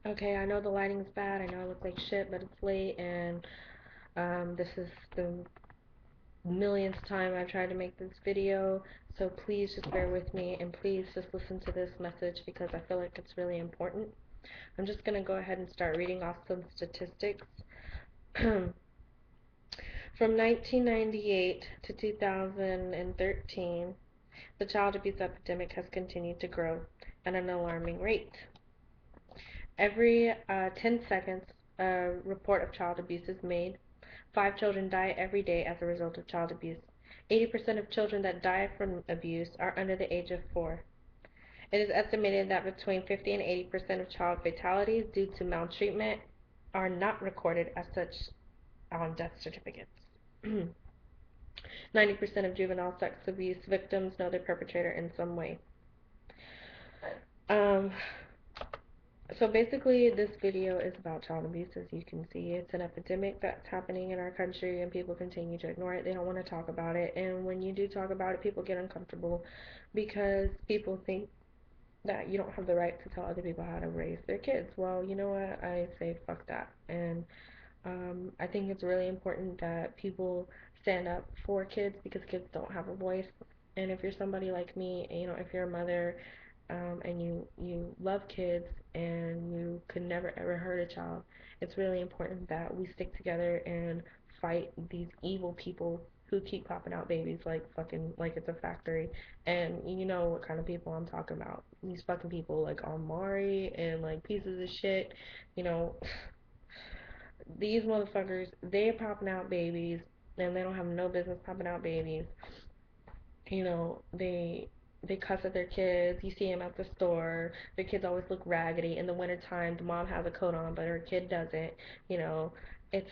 Okay, I know the lighting's bad. I know I look like shit, but it's late, and this is the millionth time I've tried to make this video. So please just bear with me, and please just listen to this message because I feel like it's really important. I'm just gonna go ahead and start reading off some statistics. From 1998 to 2013, the child abuse epidemic has continued to grow at an alarming rate. Every 10 seconds, a report of child abuse is made. 5 children die every day as a result of child abuse. 80% of children that die from abuse are under the age of 4. It is estimated that between 50 and 80% of child fatalities due to maltreatment are not recorded as such on death certificates. 90% of juvenile sex abuse victims know their perpetrator in some way. Um, So basically, this video is about child abuse. As you can see, it's an epidemic that's happening in our country, and people continue to ignore it. They don't want to talk about it. And when you do talk about it, people get uncomfortable because people think that you don't have the right to tell other people how to raise their kids. Well, you know what? I say fuck that. And I think it's really important that people stand up for kids because kids don't have a voice. And if you're somebody like me, if you're a mother, and you love kids and you could never ever hurt a child, it's really important that we stick together and fight these evil people who keep popping out babies like fucking like it's a factory. And you know what kind of people I'm talking about. These fucking people like Amari and like pieces of shit, you know, these motherfuckers, they're popping out babies and they don't have no business popping out babies. They cuss at their kids. You see them at the store. Their kids always look raggedy. In the wintertime, the mom has a coat on, but her kid doesn't. You know, it's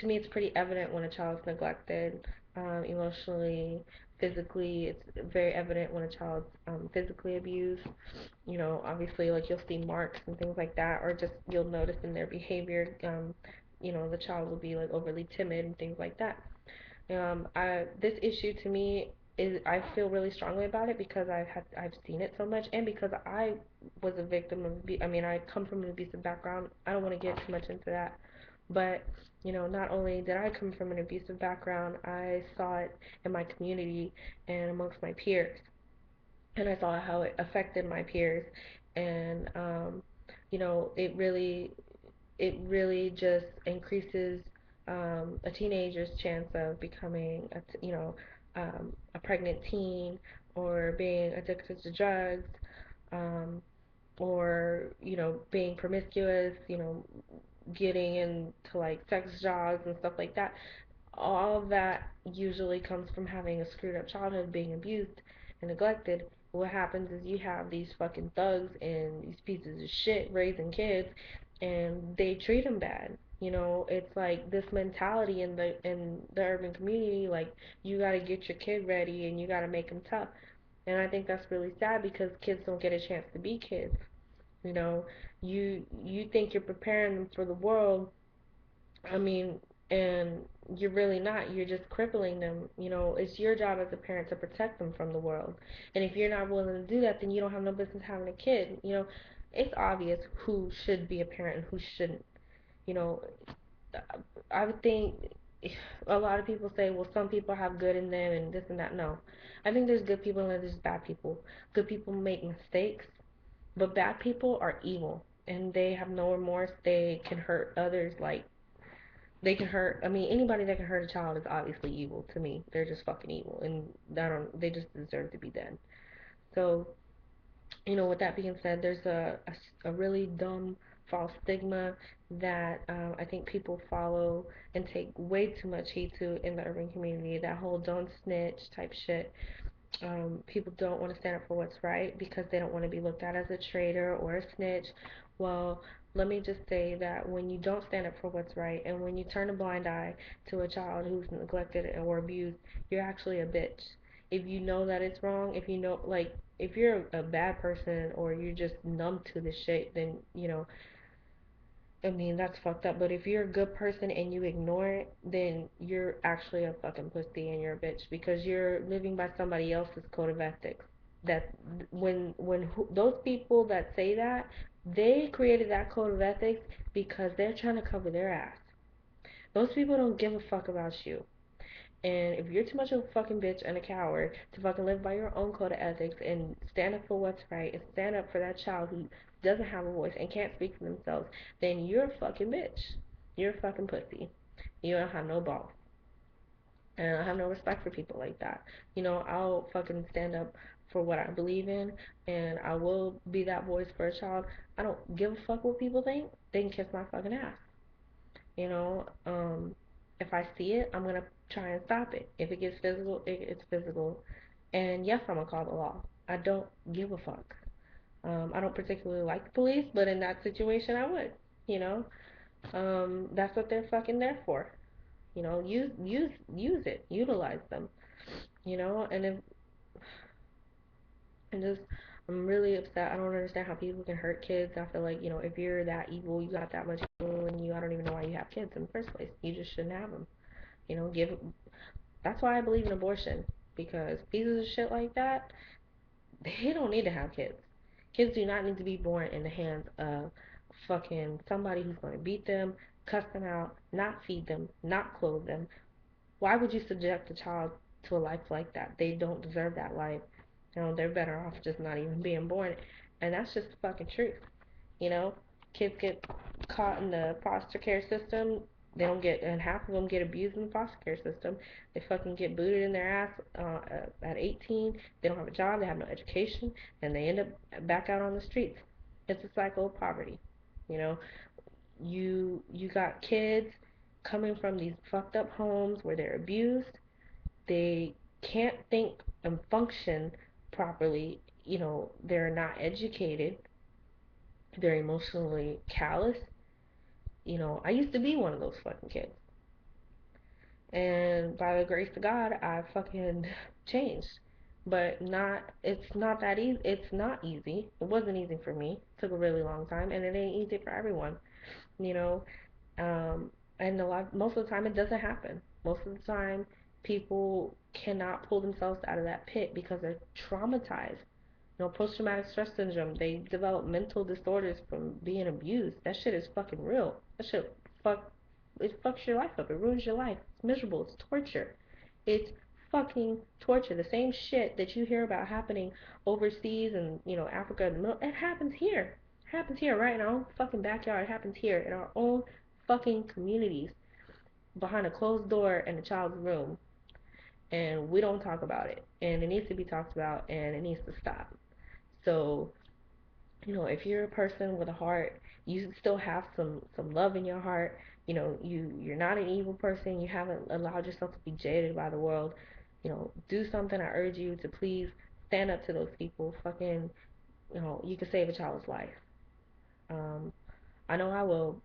to me, it's pretty evident when a child's neglected, emotionally, physically. It's very evident when a child's physically abused. Obviously, like you'll see marks and things like that, or just you'll notice in their behavior. The child will be like overly timid and things like that. This issue to me is I feel really strongly about it because I've seen it so much, and because I was a victim of I mean I come from an abusive background. I don't want to get too much into that, but not only did I come from an abusive background, I saw it in my community and amongst my peers, and I saw how it affected my peers, and it really just increases a teenager's chance of becoming a pregnant teen, or being addicted to drugs, um, or being promiscuous, getting into like sex jobs and stuff like that. All of that usually comes from having a screwed up childhood, being abused and neglected. What happens is you have these fucking thugs and these pieces of shit raising kids, and they treat them bad. It's like this mentality in the urban community, like you got to get your kid ready and you got to make them tough. And I think that's really sad because kids don't get a chance to be kids. You know, you think you're preparing them for the world, I mean, and you're really not. You're just crippling them. It's your job as a parent to protect them from the world. And if you're not willing to do that, then you don't have no business having a kid. It's obvious who should be a parent and who shouldn't. You know, I would think a lot of people say, well, some people have good in them and this and that. No, I think there's good people and there's bad people. Good people make mistakes, but bad people are evil and they have no remorse. They can hurt others like they can hurt. I mean, anybody that can hurt a child is obviously evil to me. They're just fucking evil, and they just deserve to be dead. So, with that being said, there's a really dumb false stigma that I think people follow and take way too much heed to in the urban community. That whole don't snitch type shit. People don't want to stand up for what's right because they don't want to be looked at as a traitor or a snitch. Well, let me just say that when you don't stand up for what's right and when you turn a blind eye to a child who's neglected or abused, you're actually a bitch. If you know that it's wrong, if you know, like, if you're a bad person or you're just numb to the shit, then, I mean, that's fucked up. But if you're a good person and you ignore it, then you're actually a fucking pussy and you're a bitch because you're living by somebody else's code of ethics. That those people that say that They created that code of ethics because they're trying to cover their ass. Those people don't give a fuck about you. And if you're too much of a fucking bitch and a coward to fucking live by your own code of ethics and stand up for what's right and stand up for that child who doesn't have a voice and can't speak for themselves, then you're a fucking bitch. You're a fucking pussy. You don't have no balls. And I have no respect for people like that. I'll fucking stand up for what I believe in, and I will be that voice for a child. I don't give a fuck what people think. They can kiss my fucking ass. You know, if I see it, I'm gonna try and stop it. If it gets physical, it's physical. And yes, I'm gonna call the law. I don't give a fuck. I don't particularly like the police, but in that situation, I would. You know, that's what they're fucking there for. Use it, utilize them. And if and just I'm really upset. I don't understand how people can hurt kids. I feel like if you're that evil, you got that much evil in you. I don't even know why you have kids in the first place. You just shouldn't have them. Give. That's why I believe in abortion, because pieces of shit like that, they don't need to have kids. Kids do not need to be born in the hands of fucking somebody who's going to beat them, cuss them out, not feed them, not clothe them. Why would you subject a child to a life like that? They don't deserve that life. They're better off just not even being born. And that's just the fucking truth. You know, kids get caught in the foster care system. They don't get, and half of them get abused in the foster care system. They fucking get booted in their ass at 18. They don't have a job. They have no education, and they end up back out on the streets. It's a cycle of poverty. You know, you got kids coming from these fucked up homes where they're abused. They can't think and function properly. They're not educated. They're emotionally callous. I used to be one of those fucking kids. And by the grace of God, I fucking changed. But it's not that easy. It's not easy. It wasn't easy for me. It took a really long time, and it ain't easy for everyone, you know. And most of the time, it doesn't happen. Most of the time, people cannot pull themselves out of that pit because they're traumatized. Post-traumatic stress syndrome, they develop mental disorders from being abused. That shit is fucking real. That shit fuck it fucks your life up. It ruins your life. It's miserable. It's torture. It's fucking torture. The same shit that you hear about happening overseas and, Africa and the middle, it happens here. It happens here right in our own fucking backyard. It happens here in our own fucking communities behind a closed door in a child's room. And we don't talk about it. And it needs to be talked about and it needs to stop. So, if you're a person with a heart, you still have some love in your heart. You're not an evil person. You haven't allowed yourself to be jaded by the world. Do something. I urge you to please stand up to those people. Fucking, you can save a child's life. Um, I know I will.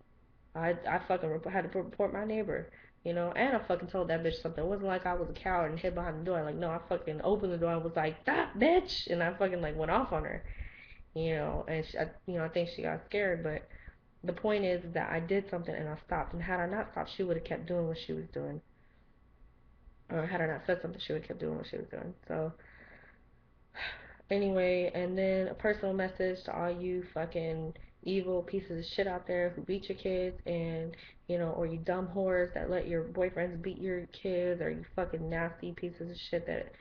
I fucking had to report my neighbor. And I fucking told that bitch something. It wasn't like I was a coward and hid behind the door. Like, no, I fucking opened the door and was like, stop, bitch, and I fucking like went off on her. And I think she got scared, but the point is that I did something and I stopped, and had I not stopped, she would have kept doing what she was doing, or had I not said something, she would have kept doing what she was doing. So anyway, and then a personal message to all you fucking evil pieces of shit out there who beat your kids, and or you dumb whores that let your boyfriends beat your kids, or you fucking nasty pieces of shit that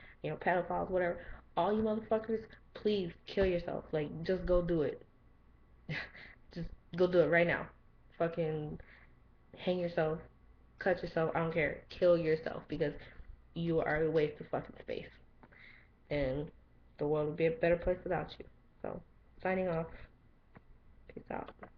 pedophiles, whatever. All you motherfuckers, please kill yourself. Like, just go do it. Just go do it right now. Fucking hang yourself, cut yourself, I don't care. Kill yourself, because you are a waste of fucking space. And the world would be a better place without you. So, signing off. Peace out.